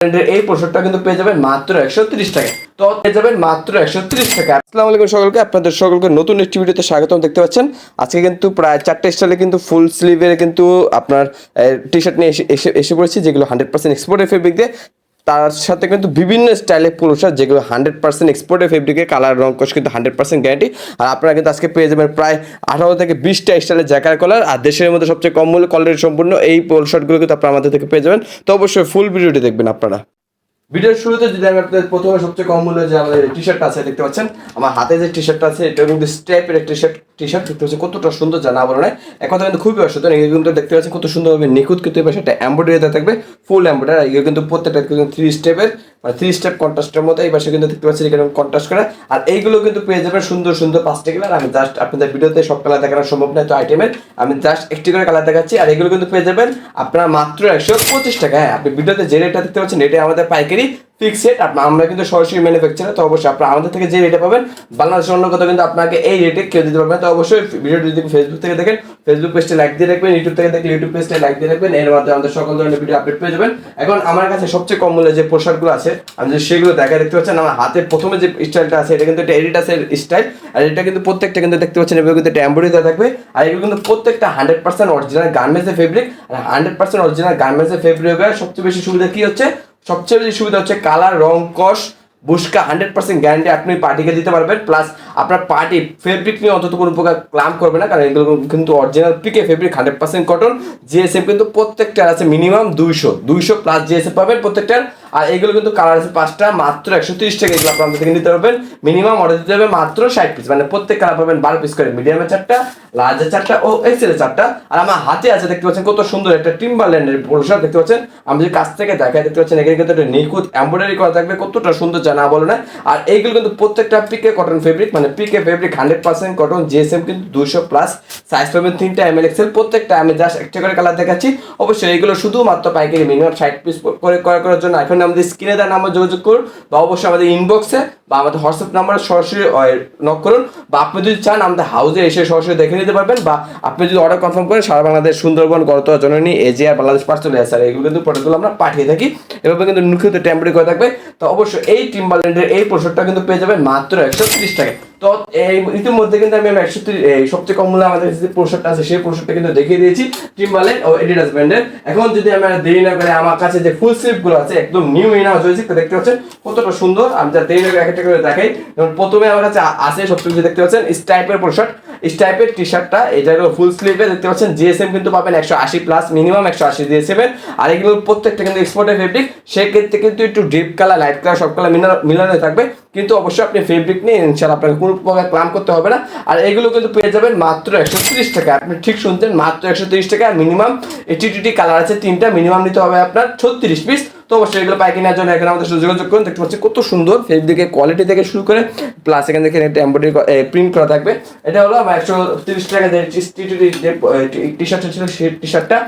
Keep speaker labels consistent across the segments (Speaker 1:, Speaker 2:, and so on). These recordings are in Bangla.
Speaker 1: এই পোশাকটা কিন্তু পেয়ে যাবেন মাত্র 130 টাকা। তো পেয়ে যাবেন মাত্র 130 টাকা। আসসালামু আলাইকুম সকলকে, আপনাদের সকলকে নতুন একটি ভিডিওতে স্বাগতম। দেখতে পাচ্ছেন আজকে কিন্তু প্রায় 4টা স্টাইলে কিন্তু ফুল স্লিভের কিন্তু আপনার টি শার্ট নিয়ে এসে পড়েছি, যেগুলো 100% এক্সপোর্টেড ফেব্রিক দিয়ে। তার সাথে কিন্তু বিভিন্ন স্টাইলের পোশাক যেগুলো 100% এক্সপোর্টেড ফেব্রিকের, কালার রং কষ কিন্তু 100% গ্যারান্টি। আর আপনারা কিন্তু আজকে পেয়ে যাবেন প্রায় 18 থেকে 20টা স্টাইলের জ্যাকার কলার, আর দেশের মধ্যে সবচেয়ে কম মূল্যে কোয়ালিটি সম্পূর্ণ এই পোশাকগুলো কিন্তু আপনারা আমাদের থেকে পেয়ে যাবেন। তো অবশ্যই ফুল ভিডিওটি দেখবেন আপনারা। ভিডিওর শুরুতে যদি আমি আপনাদের প্রথমে সবচেয়ে কম মূল্যে যে আমাদের টি শার্টটা আছে দেখতে পাচ্ছেন, আমার হাতে যে টি শার্টটা আছে এটা কিন্তু স্ট্রাইপের টি শার্ট দেখতে পাচ্ছেন কতটা সুন্দর, জানা বলো না এক কথা কিন্তু খুবই অসাধারণ। এগুলো কিন্তু দেখতে পাচ্ছেন কত সুন্দরভাবে নিখুঁত কিন্তু এবার সেটা এমব্রয়ডারি দেওয়া থাকবে, ফুল এমব্রয়ডারি। এগুলো কিন্তু প্রত্যেকটা কিন্তু 3 স্টেপের মানে 3 স্টেপ কন্ট্রাস্টের মধ্যে এই পাশে কিন্তু দেখতে পাচ্ছেন এখানে কন্ট্রাস্ট করা। আর এইগুলো কিন্তু পেয়ে যাবেন সুন্দর সুন্দর 5টা কালার। আমি জাস্ট আপনাদের ভিডিওতে সব কালার দেখানো সম্ভব নয় তো আইটেমের, আমি জাস্ট একটি করে কালার দেখাচ্ছি। আর এগুলো কিন্তু পেয়ে যাবেন আপনারা মাত্র 125 টাকা। হ্যাঁ, আপনি ভিডিওতে যে রেটটা দেখতে পাচ্ছেন এটাই আমাদের পাইকারি ফিক্স রেট। আমরা কিন্তু সরাসরি ম্যানুফ্যাকচারার, তো অবশ্যই আপনারা আমাদের থেকে যে রেটে পাবেন বাংলাদেশের অন্য কোথাও কিন্তু আপনাকে এই রেটে কেউ দিতে পারবেন। তো অবশ্যই ভিডিওটি যদি ফেসবুক থেকে দেখেন ফেসবুক পেজটি লাইক দিয়ে রাখবেন, ইউটিউব থেকে দেখলে ইউটিউব পেজটি লাইক দিয়ে রাখবেন। এর মাধ্যমে আমাদের সকল ধরনের ভিডিও আপডেট পেয়ে যাবেন। এখন আমার কাছে সবচেয়ে কম মূল্যে যে পোশাকগুলো আছে আমি যদি সেগুলো দেখা দেখতে পাচ্ছেন, আমার হাতে প্রথমে যে স্টাইলটা আছে এটা কিন্তু একটা এডিডাসের স্টাইল। আর এটা কিন্তু প্রত্যেকটা কিন্তু দেখতে পাচ্ছেন এভাবে কিন্তু একটা এমব্রয়ডারি দেওয়া থাকবে। আর এগুলো কিন্তু প্রত্যেকটা 100% অরিজিনাল গার্মেন্টসের ফেব্রিক। আর 100% অরিজিনাল গার্মেন্টসের ফেব্রিকের সবচেয়ে বেশি সুবিধা কি হচ্ছে, সবচেয়ে বেশি সুবিধা হচ্ছে কালার রং কষ বুস্কা 100% গ্যারান্টি আপনি পার্টিকে দিতে পারবেন। প্লাস আপনার পার্টি ফেব্রিক নিয়ে অন্তত কোনো প্রকার ক্লাম করবে না, কারণ এগুলো কিন্তু original pique fabric 100% cotton. GSM কিন্তু প্রত্যেকটার আছে মিনিমাম 200 প্লাস জিএসএম পাবেন প্রত্যেকটার। আর এগুলো কিন্তু কালার আছে 5টা, মাত্র 130 টাকা। এগুলো আপনার থেকে নিতে পারবেন। মিনিমাম অর্ডার দিতে হবে মাত্র 60 পিস, মানে প্রত্যেক কালার পাবেন 12 পিস করে, মিডিয়ামের 4টা, লার্জের 4টা ও এক্সেলের 4টা। আর আমার হাতে আছে দেখতে পাচ্ছেন কত সুন্দর একটা টিম্বারল্যান্ডের পোশাক দেখতে পাচ্ছেন। আমি যদি কাছ থেকে দেখাই দেখতে পাচ্ছেন এখানে কিন্তু একটা নিখুঁত এমব্রয়ডারি করা থাকবে, কতটা সুন্দর জানা বলো না। আর এইগুলো কিন্তু প্রত্যেকটা পিকে কটন ফেব্রিক, মানে পিকে ফেব্রিক 100% কটন। জিএসএম কিন্তু 200 প্লাস, সাইজ পাবেন 3টা এমএল এক্সেল প্রত্যেকটা। আমি জাস্ট একটা করে কালার দেখাচ্ছি। অবশ্যই এইগুলো শুধুমাত্র পাইকারি মিনিমাম 60 পিস করে করার জন্য এখন আমাদের স্ক্রিনে দেওয়া নাম্বার যোগাযোগ করুন, বা অবশ্যই আমাদের ইনবক্সে বা আমাদের হোয়াটসঅ্যাপ নাম্বারে সরাসরি নক করুন, বা আপনি যদি চান আমাদের হাউসে এসে সরাসরি দেখে নিতে পারবেন, বা আপনি যদি অর্ডার কনফার্ম করেন সারা বাংলাদেশ সুন্দরবন গড়তোয়া জননী এজিআর বাংলাদেশ পার্সেল স্যার এগুলো কিন্তু প্রোডাক্টগুলো আমরা পাঠিয়ে থাকি। এভাবে কিন্তু নিখুঁত টেম্পারি করে থাকবে। তো অবশ্যই এই টিম্বারল্যান্ডের এই পোশাকটা কিন্তু পেয়ে যাবেন মাত্র 130 টাকা। তো এই ইতিমধ্যে কিন্তু আমি 130 সবচেয়ে কম মূল্যে আমাদের যে পোশাকটা আছে সেই পোশাকটা কিন্তু দেখিয়ে দিয়েছি টিম্বারল্যান্ড ও এডিডাস ব্র্যান্ডের। এখন যদি আমরা দেরি না করে আমার কাছে যে ফুল স্লিভ গুলো আছে একদম নিউ ইনাউজ হয়েছে, তো দেখতে পাচ্ছেন কতটা সুন্দর। আমি যা দেরি না করে একটা করে দেখাই। যেমন প্রথমে আমার কাছে আছে সবচেয়ে দেখতে পাচ্ছেন স্ট্রাইপের পোশাক, স্ট্রাইপের টি শার্টটা এটা হলো ফুল স্লিভে দেখতে পাচ্ছেন। জিএসএম কিন্তু পাবেন 180 প্লাস, মিনিমাম 180 জিএসএম এর। আর এগুলো প্রত্যেকটা কিন্তু এক্সপোর্টের ফেব্রিক, সেক্ষেত্রে কিন্তু একটু ডিপ কালার লাইট কালার সব কালার মিলানো থাকবে। কিন্তু অবশ্যই আপনি ফেব্রিক নিয়ে ইনশাআল্লাহ আপনাকে কোনো প্রকার ক্লাম করতে হবে না। আর এগুলো কিন্তু পেয়ে যাবেন মাত্র 130 টাকা। আপনি ঠিক শুনছেন, মাত্র 130 টাকা। মিনিমাম 80 কালার আছে 3টা, মিনিমাম নিতে হবে আপনার 36 পিস। তো অবশ্যই এগুলো পাইকারি নেওয়ার জন্য এখানে আমাদের সাথে যোগাযোগ করুন। দেখতে পাচ্ছি কত সুন্দর ফেব্রিকের কোয়ালিটি থেকে শুরু করে, প্লাস এখানে দেখেন একটা এমব্রয়ডারি প্রিন্ট করা থাকবে। এটা হলো আমার 130 টাকা যে টি শার্ট ছিল সেই টি শার্টটা।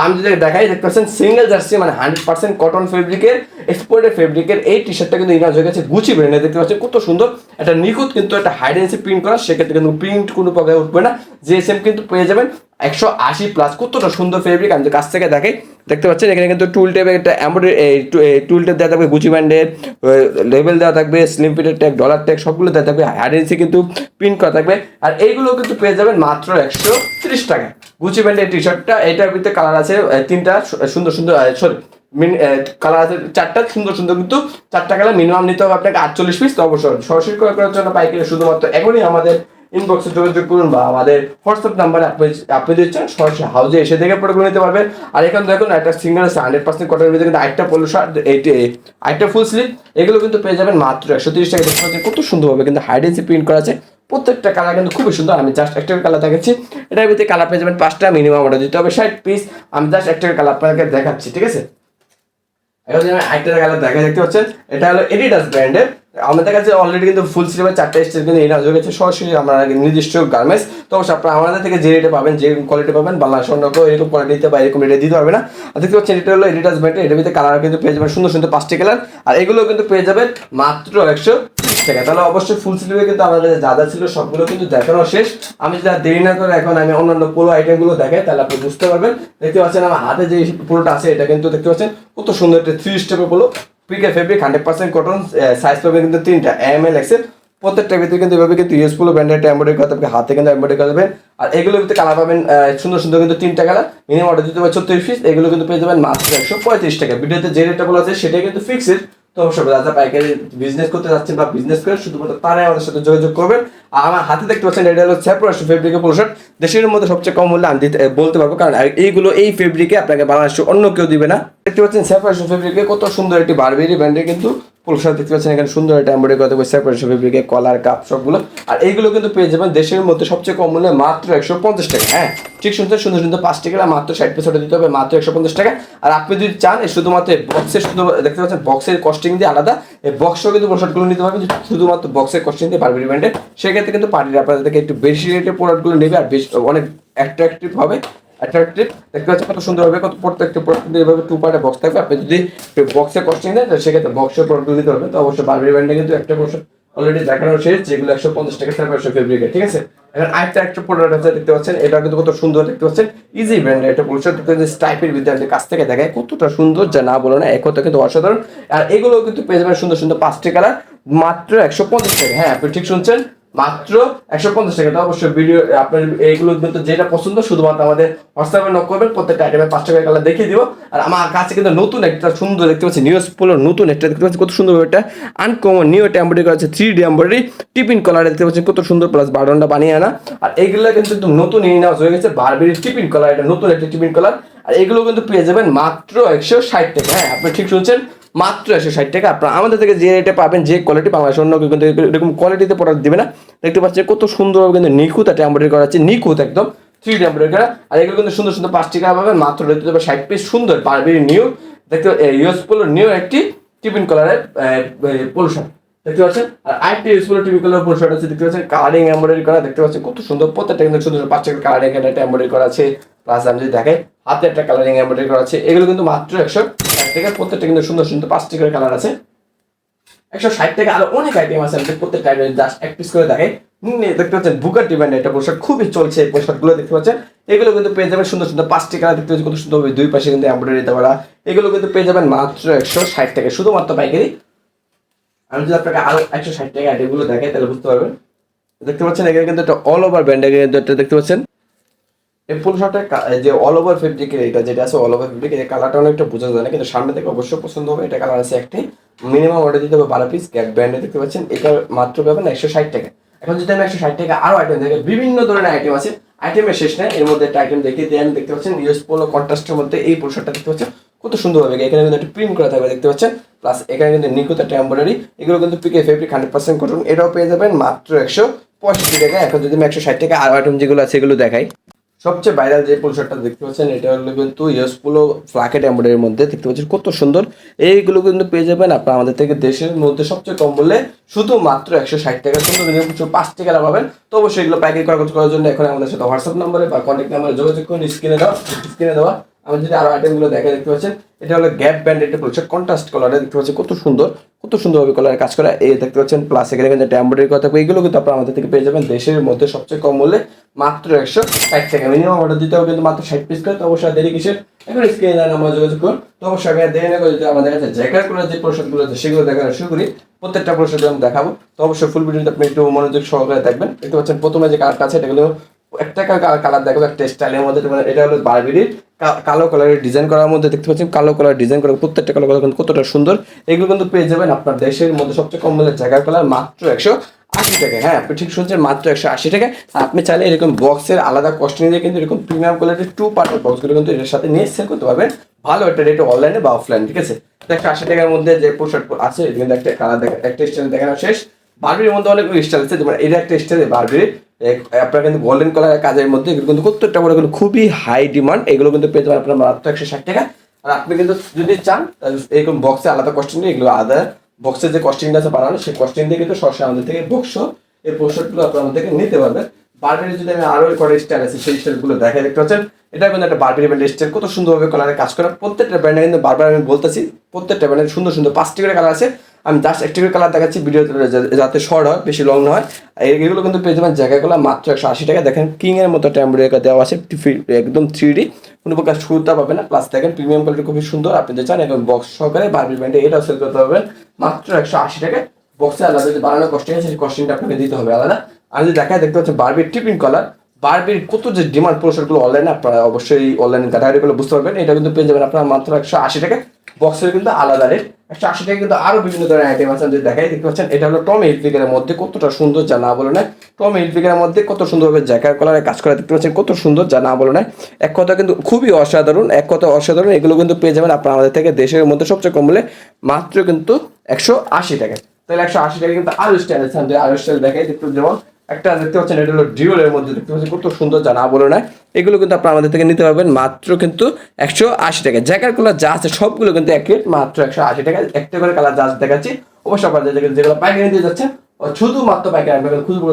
Speaker 1: আমি যদি দেখাই দেখতে পাচ্ছেন সিঙ্গেল জার্সি, মানে 100% কটন ফেব্রিকের এক্সপোর্টেড ফেব্রিকের এই টি শার্টটা কিন্তু ইনাজ হয়ে গেছে গুচি ব্র্যান্ডে। দেখতে পাচ্ছেন কত সুন্দর একটা নিখুঁত কিন্তু একটা হাইডেন্সি প্রিন্ট করা, সেক্ষেত্রে কিন্তু প্রিন্ট কোনো প্রকার উঠবে না। জিএসএম কিন্তু পেয়ে যাবেন 180 প্লাস, কতটা সুন্দর ফেব্রিক। আমি কাছ থেকে দেখাই দেখতে পাচ্ছেন এখানে কিন্তু টুল টেপের একটা টুল টেপ দেওয়া থাকবে, গুচি ব্র্যান্ডের লেবেল দেওয়া থাকবে, স্লিম ফিটের ট্যাগ, ডলার ট্যাগ সবগুলো দেওয়া থাকবে, হাইডেন্সি কিন্তু প্রিন্ট করা থাকবে। আর এইগুলো কিন্তু পেয়ে যাবেন মাত্র 130 টাকা। গুচি ব্র্যান্ডের টি শার্টটা, এটার ভিতরে কালার আছে 3টা সুন্দর সুন্দর, সরি কালার আছে 4টা সুন্দর সুন্দর, কিন্তু 4টা কালার। মিনিমাম নিতে হবে আপনাকে 48 পিস। তো অবশ্যই সরাসরি ক্রয় করার জন্য পাইকারি শুধুমাত্র এখনই আমাদের ইনবক্সে যোগাযোগ করুন, বা আমাদের হোয়াটসঅ্যাপ নাম্বারে আপনি দিচ্ছেন সরাসরি হাউসে এসে দেখে প্রোডাক্টগুলো নিতে পারবেন। আর এখানে দেখুন একটা সিঙ্গেল 100% কটনের ভিতরে কিন্তু আরেকটা পোলো শার্ট, আরেকটা ফুল স্লিভ, এগুলো কিন্তু পেয়ে যাবেন মাত্র 130 টাকা। দেখতে পাচ্ছেন কত সুন্দরভাবে কিন্তু হাইডেন্সি প্রিন্ট করা আছে। প্রত্যেকটা কালার কিন্তু খুবই সুন্দর। আমি জাস্ট একটা কালার দেখাচ্ছি, এটার ভিতরে কালার পেয়ে যাবেন 5টা, মিনিমাম অর্ডার দিতে হবে 60 পিস। আমি জাস্ট একটা কালার আপনাকে দেখাচ্ছি, ঠিক আছে। এখন আমি আরেকটা কালার দেখা দেখতে পাচ্ছেন, এটা হলো এডিডাস ব্র্যান্ডের আমাদের কাছে অলরেডি কিন্তু ফুল স্লিভের 4টা স্টাইল কিন্তু এই হয়ে গেছে সরাসরি আমরা নির্দিষ্ট গার্মেন্টস। তো অবশ্যই আপনারা আমাদের থেকে যে রেটে পাবেন, যে কোয়ালিটি পাবেন, বাংলাদেশ অন্য কেউ এরকম কোয়ালিটি দিতে বা এরকম রেটে দিতে পারবে না। আর দেখতে পাচ্ছেন এটা হলো এডিডাস ব্র্যান্ডের, এটার ভিতরে কালার কিন্তু পেয়ে যাবেন সুন্দর সুন্দর 5টি কালার। আর এগুলো কিন্তু পেয়ে যাবেন মাত্র 130 টাকা। তাহলে অবশ্যই ফুল স্লিভে কিন্তু আমাদের যা যা ছিল সবগুলো কিন্তু দেখানো শেষ। আমি যা দেরি না করে এখন আমি অন্যান্য পুরো আইটেমগুলো দেখাই, তাহলে আপনি বুঝতে পারবেন। দেখতে পাচ্ছেন আমার হাতে যে পুরোটা আছে এটা কিন্তু দেখতে পাচ্ছেন কত সুন্দর একটা 3 স্টেপের পুরো পিকে ফেব্রিক 100% কটন। সাইজ পাবে কিন্তু 3টা ML XL। প্রত্যেকটা ভিতরে কিন্তু এভাবে কিন্তু ইউজফুল ব্র্যান্ডের একটা এমব্রয়ডারি করতে হবে, হাতে কিন্তু এমব্রয়ডারি করে দেবেন। আর এগুলোর ভিতরে কালার পাবেন সুন্দর সুন্দর কিন্তু 3টা কালার। মিনিমাম অর্ডার দিতে হবে 36 পিস। এগুলো কিন্তু পেয়ে যাবেন মাত্র 135 টাকা। ভিডিওতে যে রেটটা বলা আছে সেটাই কিন্তু ফিক্সড। তো অবশ্যই যারা পাইকারি বিজনেস করতে যাচ্ছেন বা বিজনেস করেন শুধুমাত্র তারাই আমাদের সাথে যোগাযোগ করবেন। আর আমার হাতে দেখতে পাচ্ছেন এটা হলো সেপারেট ফেব্রিকের পোলো শার্ট। দেশের মধ্যে সবচেয়ে কম মূল্যে আমি বলতে পারবো, কারণ এইগুলো এই ফেব্রিকে আপনাকে বাংলাদেশে অন্য কেউ দিবে না। দেখতে পাচ্ছেন সেপারেট ফেব্রিকে কত সুন্দর একটি বারবেরি ব্র্যান্ডের কিন্তু পোলো শার্ট দেখতে পাচ্ছেন, এখানে সুন্দর একটা এমব্রয়ডারি করতে হবে সেপারেট ফেব্রিকে কলার কাপ সবগুলো। আর এইগুলো কিন্তু পেয়ে যাবেন দেশের মধ্যে সবচেয়ে কম মূল্যে মাত্র 150 টাকা। হ্যাঁ ঠিক শুনছেন, সুন্দর সুন্দর 5টি কালার মাত্র 60 পিস অর্ডার দিতে হবে মাত্র 150 টাকা। আর আপনি যদি চান শুধুমাত্র বক্সের শুধু দেখতে পাচ্ছেন বক্সের কস্টিং দিয়ে আলাদা, এই বক্সও কিন্তু পোশাকগুলো নিতে পারবেন শুধুমাত্র বক্সের কস্টিং দিয়ে বারবেরি ব্র্যান্ডের। সেক্ষেত্রে কিন্তু পার্টির আপনাদের থেকে একটু বেশি রেটের প্রোডাক্টগুলো নেবে আর বেশ অনেক অ্যাট্রাকটিভ হবে। অ্যাট্রাকটিভ দেখতে পাচ্ছেন কত সুন্দর হবে, কত প্রত্যেকটা প্রোডাক্ট কিন্তু এইভাবে 2 পার্টে বক্স থাকবে। আপনি যদি বক্সের কস্টিং দেন সেক্ষেত্রে বক্সের প্রোডাক্টগুলো নিতে পারবেন। তো অবশ্যই বারবেরি ব্র্যান্ডে কিন্তু একটা পোশাক অলরেডি দেখানো শেষ, যেগুলো 150 টাকা সেপারেট ফেব্রিকের, ঠিক আছে। এখন আরেকটা একটা প্রোডাক্ট আছে দেখতে পাচ্ছেন, এটা কিন্তু কত সুন্দর দেখতে পাচ্ছেন, ইজি ব্র্যান্ডের একটা পোশাক দেখতে পাচ্ছেন স্টাইপের বিদ্যার্থীর কাছ থেকে দেখায় কতটা সুন্দর, যা না বলো না এক কথা কিন্তু অসাধারণ। আর এগুলো কিন্তু পেয়ে যাবেন সুন্দর সুন্দর 5টি কালার মাত্র 150 টাকা। হ্যাঁ আপনি ঠিক শুনছেন, মাত্র 150 টাকা। তো অবশ্যই ভিডিও আপনার এইগুলো কিন্তু যেটা পছন্দ শুধুমাত্র আমাদের হোয়াটসঅ্যাপে নক করবেন, প্রত্যেকটা আইটেমে 5 টাকা কালার দেখিয়ে দিব। আর আমার কাছে কিন্তু নতুন একটা সুন্দর দেখতে পাচ্ছি নিউজ পোলোর নতুন একটা দেখতে পাচ্ছি কত সুন্দর একটা আনকমন নিউ একটা এমব্রয়ডারি করা আছে 3D এমব্রয়ডারি টিপিন কলার দেখতে পাচ্ছেন কত সুন্দর, প্লাস বারডনটা বানিয়ে আনা। আর এইগুলো কিন্তু একদম নতুন ইনহাউস হয়ে গেছে বারবেরি টিপিন কলার, এটা নতুন একটা টিপিন কলার। আর এগুলো কিন্তু পেয়ে যাবেন মাত্র 160 টাকা। হ্যাঁ আপনি ঠিক শুনছেন, মাত্র 160 টাকা। আপনারা আমাদের থেকে যে রেটে পাবেন, যে কোয়ালিটি বাংলাদেশ অন্য কেউ কিন্তু এরকম কোয়ালিটিতে প্রোডাক্ট দিবে না। দেখতে পাচ্ছেন কত সুন্দরভাবে কিন্তু নিখুঁত একটা এমব্রয়ডারি করা আছে, নিখুঁত একদম 3D এমব্রয়ডারি করা। আর এগুলো কিন্তু সুন্দর সুন্দর 5টি কালার পাবেন মাত্র দিতে হবে 60 পিস। সুন্দর বারবেরি নিউ দেখতে ইউজফুল নিউ একটি টিফিন কালারের পোলো শার্ট দেখতে পাচ্ছেন। আর আরেকটি useful tiffin colour polo shirt আছে দেখতে পাচ্ছেন, কালারিং এমব্রয়ডারি করা দেখতে পাচ্ছেন কত সুন্দর, প্রত্যেকটা কিন্তু সুন্দর 5 টাকা কালারিং একটা এমব্রয়ডারি করা আছে। প্লাস আমি যদি দেখাই হাতে একটা কালারিং এমব্রয়ডারি করা আছে। এগুলো কিন্তু মাত্র 160 টাকা, প্রত্যেকটা কিন্তু সুন্দর সুন্দর 5টি করে কালার আছে। 160 টাকা। আরো অনেক আইটেম আছে, আমি প্রত্যেকটা আইটেম জাস্ট এক পিস করে দেখাই। দেখতে পাচ্ছেন বুগাটি ব্র্যান্ডের একটা পোশাক খুবই চলছে, এই পোশাকগুলো দেখতে পাচ্ছেন। এগুলো কিন্তু পেয়ে যাবেন সুন্দর সুন্দর 5টি কালার দেখতে পাচ্ছেন কত সুন্দর, দুই পাশে কিন্তু এমব্রয়ডারি দেওয়া। এগুলো কিন্তু পেয়ে যাবেন মাত্র 160 টাকা শুধুমাত্র পাইকারি। আমি যদি আপনাকে আরো 160 টাকা আইটেমগুলো দেখাই তাহলে বুঝতে পারবেন। দেখতে পাচ্ছেন এখানে কিন্তু একটা অল ওভার ব্র্যান্ডের কিন্তু একটা দেখতে পাচ্ছেন এই পোলো শার্টের যে অল ওভার ফেব্রিকের এটা যেটা আছে অল ওভার ফেব্রিক, এই কালারটা অনেকটা বোঝা যায় না, কিন্তু সামনে থেকে অবশ্যই পছন্দ হবে। এটা কালার আছে একটাই, মিনিমাম অর্ডার দিতে হবে 12 পিস। গ্যাপ ব্র্যান্ডে দেখতে পাচ্ছেন এটা মাত্র পাবেন 160 টাকা। এখন যদি আমি 160 টাকা আরো আইটেম দেখে, বিভিন্ন ধরনের আইটেম আছে, আইটেমের শেষ নেই। এর মধ্যে একটা আইটেম দেখিয়ে দেন, দেখতে পাচ্ছেন ইউএস পোলো কন্ট্রাস্টের মধ্যে এই পোলো শার্টটা দেখতে পাচ্ছেন কত সুন্দর হবে। এখানে কিন্তু একটা প্রিন্ট করা থাকবে দেখতে পাচ্ছেন, প্লাস এখানে কিন্তু নিখুঁত একটা এমব্রয়ডারি। এগুলো কিন্তু পিকে ফেব্রিক 100% কটন, এটাও পেয়ে যাবেন মাত্র 165 টাকা। এখন যদি আমি 160 টাকা আরো আইটেম যেগুলো আছে এগুলো দেখাই, সবচেয়ে ভাইরাল যে পোলো শার্টটা দেখতে পাচ্ছেন এটা হলো কিন্তু ইউএস পোলো ফ্ল্যাকেট এমব্রয়ডারির মধ্যে দেখতে পাচ্ছেন কত সুন্দর। এইগুলো কিন্তু পেয়ে যাবেন আপনারা আমাদের থেকে দেশের মধ্যে সবচেয়ে কম মূল্যে শুধুমাত্র 160 টাকা। সুন্দর কিছু 5টি কালার পাবেন। তো অবশ্যই এগুলো প্যাকেট করার জন্য এখন আমাদের সাথে হোয়াটসঅ্যাপ নম্বরে বা কন্ট্যাক্ট নাম্বারে যোগাযোগ করুন, স্ক্রিনে দেওয়া। আমি যদি আরো আইটেমগুলো দেখে দেখতে পাচ্ছেন এটা হলো গ্যাপ ব্র্যান্ডের একটা পোলো শার্ট কন্ট্রাস্ট কালারে দেখতে পাচ্ছেন কত সুন্দর, কত সুন্দরভাবে কালারে কাজ করা এই দেখতে পাচ্ছেন। প্লাস এখানে কিন্তু একটা এমব্রয়ডারি কথা, এইগুলো কিন্তু আপনারা আমাদের থেকে পেয়ে যাবেন দেশের মধ্যে সবচেয়ে কম মূল্যে মাত্র 160 টাকা। মিনিমাম অর্ডার দিতে হবে কিন্তু মাত্র 60 পিস করে। তো অবশ্যই দেরি কিসের, এখন স্ক্রিনে দেন আমরা যোগাযোগ করুন। তো অবশ্যই আমি দেরি না করে যদি আমাদের কাছে জ্যাকেট করে যে পোশাকগুলো আছে সেগুলো দেখানো শুরু করি। প্রত্যেকটা পোশাক আমি দেখাবো, তো অবশ্যই ফুল ভিডিওতে আপনি একটু মনোযোগ সহকারে দেখবেন। দেখতে পাচ্ছেন প্রথমে যে কালারটা আছে এটা হলো একটা কালার দেখাবো একটা স্টাইলের মধ্যে। এটা হলো বারবেরির কালো কালারের ডিজাইন করার মধ্যে দেখতে পাচ্ছেন, কালো কালার ডিজাইন করা, প্রত্যেকটা কালো কালার কিন্তু কতটা সুন্দর। এগুলো কিন্তু পেয়ে যাবেন আপনার দেশের মধ্যে সবচেয়ে কম মূল্যের জায়গার কালার মাত্র 180 টাকা। হ্যাঁ আপনি ঠিক শুনছেন, মাত্র 180 টাকা। আপনি চাইলে এরকম বক্সের আলাদা কস্ট নিয়ে কিন্তু এরকম প্রিমিয়াম কোয়ালিটির 2 পার্টের বক্সগুলো কিন্তু এর সাথে নিয়ে সেল করতে পারবেন ভালো একটা রেটে অনলাইনে বা অফলাইনে, ঠিক আছে। 180 টাকার মধ্যে যে পোশাক আছে এটা কিন্তু একটা কালার একটা স্টাইল দেখানো শেষ। বারবেরির মধ্যে অনেক স্টাইল আছে, যেমন এটা একটা স্টাইল বারবেরির আপনার কিন্তু গোল্ডেন কালারের কাজের মধ্যে এগুলো কিন্তু প্রত্যেকটা করে কিন্তু খুবই হাই ডিমান্ড। এগুলো কিন্তু পেয়ে যাবেন আপনার মাত্র 160 টাকা। আর আপনি কিন্তু যদি চান এরকম বক্সে আলাদা কস্ট নিয়ে এগুলো আলাদা বক্সের যে কস্টিংটা আছে বানানো, সেই কস্টিং দিয়ে কিন্তু সরাসরি আমাদের থেকে বক্স এই পোস্টারগুলো আপনারা আমাদের থেকে নিতে পারবেন। বারবেরি যদি আমি আরো কটা স্টাইল আছে সেই স্টাইলগুলো দেখাই, দেখতে পাচ্ছেন এটা কিন্তু একটা বারবেরি ব্র্যান্ডের স্টাইল, কত সুন্দরভাবে কালারে কাজ করে। প্রত্যেকটা ব্র্যান্ডে কিন্তু বারবার আমি বলতেছি প্রত্যেকটা ব্র্যান্ডের সুন্দর সুন্দর 5টি করে কালার আছে। আমি জাস্ট একটি করে কালার দেখাচ্ছি ভিডিওতে যাতে শর্ট হয়, বেশি লং না হয়। এগুলো কিন্তু পেয়ে যাবেন জায়গাগুলো মাত্র 180 টাকা। দেখেন কিং এর মতো টেম্পোরিয়া দেওয়া আছে, একদম 3D, কোনো প্রকার সুতা পাবে না। প্লাস দেখেন প্রিমিয়াম কোয়ালিটি খুবই সুন্দর। আপনি যদি চান এবং বক্স সহকারে বারবেরি ব্র্যান্ডে এটাও সেল করতে পারবেন মাত্র 180 টাকায়। বক্সে আলাদা যে বানানোর কস্টিং আছে সেই কস্টিংটা আপনাকে দিতে হবে আলাদা। আমি যদি দেখায়, দেখতে পাচ্ছেন বারবির টিপিং কলার। বারবির কত যে ডিমান্ড পোস্টারগুলো অনলাইনে, আপনারা অবশ্যই অনলাইনে ক্যাটাগরিগুলো বুঝতে পারবেন। এটা কিন্তু পেয়ে যাবেন আপনারা মাত্র 180 টাকা। বক্সের কিন্তু আলাদা রেট 180 টাকা। কিন্তু আরো বিভিন্ন ধরনের আইটেম আছে যদি দেখাই, দেখতে পাচ্ছেন এটা হলো টমি হিলফিগারের মধ্যে, কতটা সুন্দর যা না বলে না। টমি হিলফিগারের মধ্যে কত সুন্দরভাবে জ্যাকার কলারে কাজ করা, দেখতে পাচ্ছেন কত সুন্দর যা না বলে না। এক কথা কিন্তু খুবই অসাধারণ, এক কথা অসাধারণ। এগুলো কিন্তু পেয়ে যাবেন আপনারা আমাদের থেকে দেশের মধ্যে সবচেয়ে কম মূল্যে মাত্র কিন্তু 180 টাকা। তাহলে 180 টাকা কিন্তু আরো স্টাইল আছে, আরো স্টাইল দেখাই। দেখতে যেমন একটা দেখতে পাচ্ছেন এটা হলো ডিওলের মধ্যে, দেখতে পাচ্ছেন কত সুন্দর যা না বলে না। এগুলো কিন্তু আপনারা আমাদের থেকে নিতে পারবেন মাত্র কিন্তু 180 টাকা। জ্যাকার কালার যা আছে সবগুলো কিন্তু এক রেট মাত্র 180 টাকা। একটা করে কালার যা দেখাচ্ছি অবশ্যই আপনারা যেগুলো পাইকারি নিতে যাচ্ছেন শুধুমাত্র পাইকারি, আমরা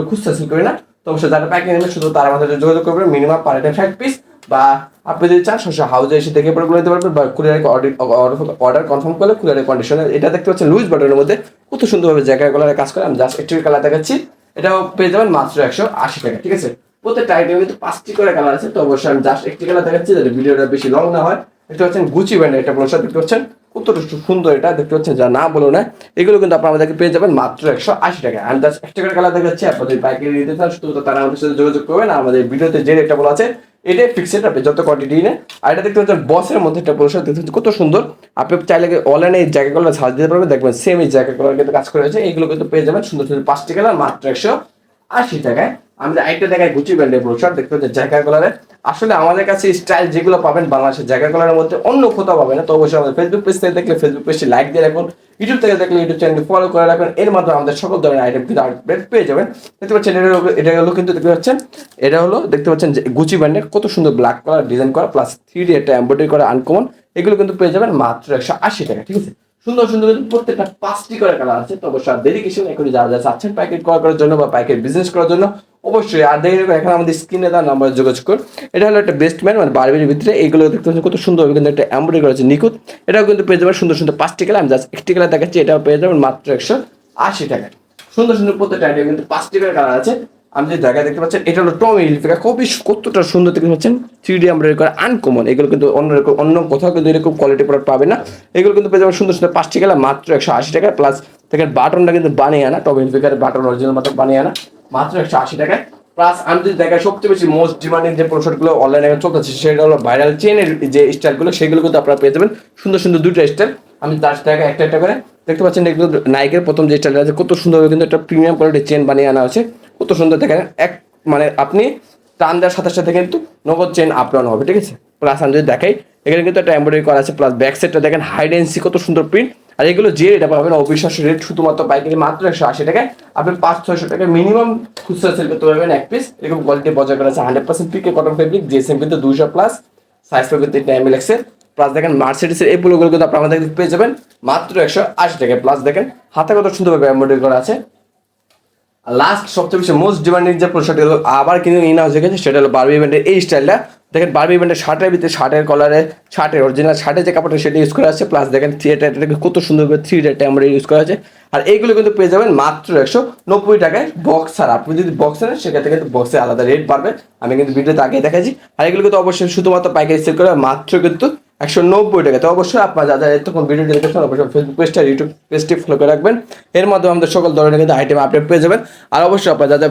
Speaker 1: খুচরা সেল করি না। তো অবশ্যই যারা পাইকারি নেবেন শুধু তার আমাদের যোগাযোগ করবেন। মিনিমাম পার আইটেম 60 পিস, বা আপনি যদি চান সরাসরি হাউজে এসে দেখে পরে নিতে পারবেন, বা কুরিয়ারে অর্ডার কনফার্ম করলে কুরিয়ারের কন্ডিশনে। এটা দেখতে পাচ্ছেন লুইস বাটনের মধ্যে কত সুন্দরভাবে জ্যাকার কালারে কাজ করে। আমি জাস্ট একটু কালার দেখাচ্ছি, এটাও পেয়ে যাবেন মাত্র 180 টাকা। ঠিক আছে, প্রত্যেকটা আইটেমে কিন্তু 5টি করে কালার আছে। তো অবশ্যই আমি জাস্ট একটি কালার দেখাচ্ছি যাতে ভিডিওটা বেশি লং না হয়। দেখতে পাচ্ছেন গুচি ব্র্যান্ডের একটা পোশাক, দেখতে পাচ্ছেন কতটা সুন্দর এটা, দেখতে পাচ্ছেন যা না বলো না। এগুলো কিন্তু আপনারা আমাদেরকে পেয়ে যাবেন মাত্র 180 টাকা। আমি জাস্ট একটা করে কালার দেখাচ্ছি, আপনাদের পাইকারি নিতে চান শুধু তারা আমাদের সাথে যোগাযোগ করবেন। আমাদের ভিডিওতে যে রেটটা বলা আছে এটাই ফিক্সড, আপনি যত কোয়ান্টিটি নেন। আর এটা দেখতে পাচ্ছেন বসের মধ্যে একটা পোশাক, দেখতে পাচ্ছেন কত সুন্দর। আপনি চাইলে অনলাইনে এই জায়গাগুলো সার্চ দিতে পারবেন, দেখবেন সেম এই জায়গাগুলো কিন্তু কাজ করে আছে। এইগুলো কিন্তু পেয়ে যাবেন সুন্দর সুন্দর 5টি কালার মাত্র 180 টাকায়। আমি আরেকটা দেখায় গুচি ব্র্যান্ডের ব্রোশার, দেখতে পাচ্ছেন জায়গার কালারে। আসলে আমাদের কাছে স্টাইল যেগুলো পাবেন বাংলাদেশের জায়গার কালারের মধ্যে অন্য কোথাও পাবেন না। তো অবশ্যই আমাদের ফেসবুক পেজ থেকে দেখলে ফেসবুক পেজটি লাইক দিয়ে রাখুন, ইউটিউব থেকে দেখলে ইউটিউব চ্যানেলটি ফলো করে রাখবেন। এর মাধ্যমে আমাদের সকল ধরনের আইটেম কিন্তু আপডেট পেয়ে যাবেন। দেখতে পাচ্ছেন এটা হলো কিন্তু দেখতে পাচ্ছেন এটা হলো দেখতে পাচ্ছেন গুচি ব্র্যান্ডের কত সুন্দর ব্ল্যাক কালার ডিজাইন করা, প্লাস 3D একটা এমব্রয়ডারি করা আনকমন। এগুলো কিন্তু পেয়ে যাবেন মাত্র 180 টাকা। ঠিক আছে, সুন্দর সুন্দর কিন্তু প্রত্যেকটা 5টি করে কালার আছে। তো অবশ্যই দেরি কিছু এখন যারা যারা চাচ্ছেন পাইকারি করার জন্য বা পাইকারি বিজনেস করার জন্য অবশ্যই আর দেরি এখন আমাদের স্ক্রিনে তার নাম্বার যোগাযোগ করুন। এটা হলো একটা বেস্ট ম্যান মানে বারবির ভিতরে। এইগুলো দেখতে পাচ্ছেন কত সুন্দর কিন্তু একটা এমব্রয়ডারি করা আছে নিখুঁত। এটাও কিন্তু পেয়ে যাবেন সুন্দর সুন্দর 5টি কালার। আমি জাস্ট একটি কালার দেখাচ্ছি, এটাও পেয়ে যাবেন মাত্র 180 টাকা। সুন্দর সুন্দর প্রত্যেকটা আইটেম কিন্তু 5টি করে কালার আছে। আমি যে জায়গায় দেখতে পাচ্ছেন এটা হলো টমি হিলফিগার, খুবই কতটা সুন্দর দেখতে পাচ্ছেন 3D এমব্রয়ডারি করা আনকমন। এগুলো কিন্তু অন্য কোথাও কিন্তু এরকম কোয়ালিটি প্রোডাক্ট পাবে না। এগুলো কিন্তু পেয়ে যাবেন সুন্দর সুন্দর 5টি কালার মাত্র 180 টাকা। প্লাস দেখেন বাটনটা কিন্তু বানিয়ে আনা, টমি হিলফিগারের বাটন অরিজিনাল বাটন বানিয়ে আনা মাত্র 180 টাকায়। প্লাস আমি যদি দেখাই সবচেয়ে বেশি মোস্ট ডিমান্ডিং যে পোশাকগুলো অনলাইনে চলতেছে সেটা হলো ভাইরাল চেনের যে স্টাইলগুলো, সেগুলো কিন্তু আপনারা পেয়ে যাবেন সুন্দর সুন্দর 2টা স্টাইল। আমি তার টাকা একটা একটা করে দেখতে পাচ্ছেন এগুলো নাইকের প্রথম যে স্টাইলটা আছে কত সুন্দরভাবে কিন্তু একটা প্রিমিয়াম কোয়ালিটির চেন বানিয়ে আনা হচ্ছে। কত সুন্দর দেখেন, এক মানে আপনি টান দেওয়ার সাথে সাথে কিন্তু নগদ চেন আপ ডাউন হবে। ঠিক আছে, প্লাস আমি যদি দেখাই এখানে কিন্তু একটা এমব্রয়ডারি করা আছে, প্লাস ব্যাক সাইডটা দেখেন হাইড এন্ড সি কত সুন্দর প্রিন্ট। আর এগুলো যে এটা পাবেন অবিশ্বাস্য রেট, শুধুমাত্র পাইকারি মাত্র 180 টাকায়। আপনি 500-600 টাকা মিনিমাম খুচরা সেল করতে পারবেন এক পিস। এরকম কোয়ালিটি বজায় করা আছে 100% পিকে কটন ফেব্রিক, জিএসএম কিন্তু 200 প্লাস, সাইজ পাবে 3 ml এক্সেল। প্লাস দেখেন মার্সিডিসের এই পুলোগুলো কিন্তু আপনারা আমাদের পেয়ে যাবেন মাত্র 180 টাকায়। প্লাস দেখেন হাতে কত সুন্দরভাবে এমব্রয়ডারি করা আছে। লাস্ট সবচেয়ে বেশি মোস্ট ডিমান্ডিং যে পোশাকটি হলো আবার কিন্তু ইনা হয়ে গেছে, সেটা হলো বারবি ব্র্যান্ডের এই স্টাইলটা। দেখেন বারবি ব্র্যান্ডের শার্টের ভিতরে শার্টের কলারে শার্টের অরিজিনাল শার্টের যে কাপড়টা সেটা ইউজ করা আছে। প্লাস দেখেন থিয়েটারটাকে কত সুন্দরভাবে 3D একটা আমরা ইউজ করা আছে। আর এইগুলো কিন্তু পেয়ে যাবেন মাত্র 190 টাকায় বক্স। আর আপনি যদি বক্স নেন সেক্ষেত্রে কিন্তু বক্সে আলাদা রেট বাড়বে, আমি কিন্তু ভিডিওতে আগে দেখাচ্ছি। আর এগুলো কিন্তু অবশ্যই শুধুমাত্র পাইকারি সেল করে মাত্র কিন্তু 190 টাকা। তো অবশ্যই আপনারা যারা এতক্ষণ ভিডিওটি দেখেছেন অবশ্যই ফেসবুক পেজটা ইউটিউব পেজটি ফলো করে রাখবেন। এর মাধ্যমে আমাদের সকল ধরনের কিন্তু আইটেম আপডেট পেয়ে যাবেন। আর অবশ্যই আপনারা যারা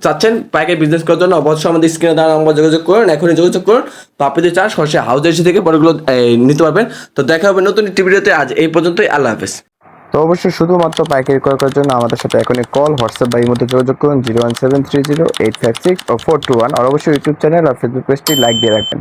Speaker 1: চাচ্ছেন পাইকারি বিজনেস করার জন্য অবশ্যই আমাদের স্ক্রিনে দেওয়া নাম্বার যোগাযোগ করুন, এখনই যোগাযোগ করুন। তো আপনি যদি চান সরাসরি হাউজে এসে থেকে পরগুলো নিতে পারবেন। তো দেখা হবে নতুন একটি ভিডিওতে, আজ এই পর্যন্তই, আল্লাহ হাফেজ।
Speaker 2: তো অবশ্যই শুধুমাত্র পাইকারি ক্রয় করার জন্য আমাদের সাথে এখনই কল, হোয়াটসঅ্যাপ বা ইমোতে যোগাযোগ করুন 01730856421। আর অবশ্যই ইউটিউব চ্যানেল আর ফেসবুক পেজটি লাইক দিয়ে রাখবেন।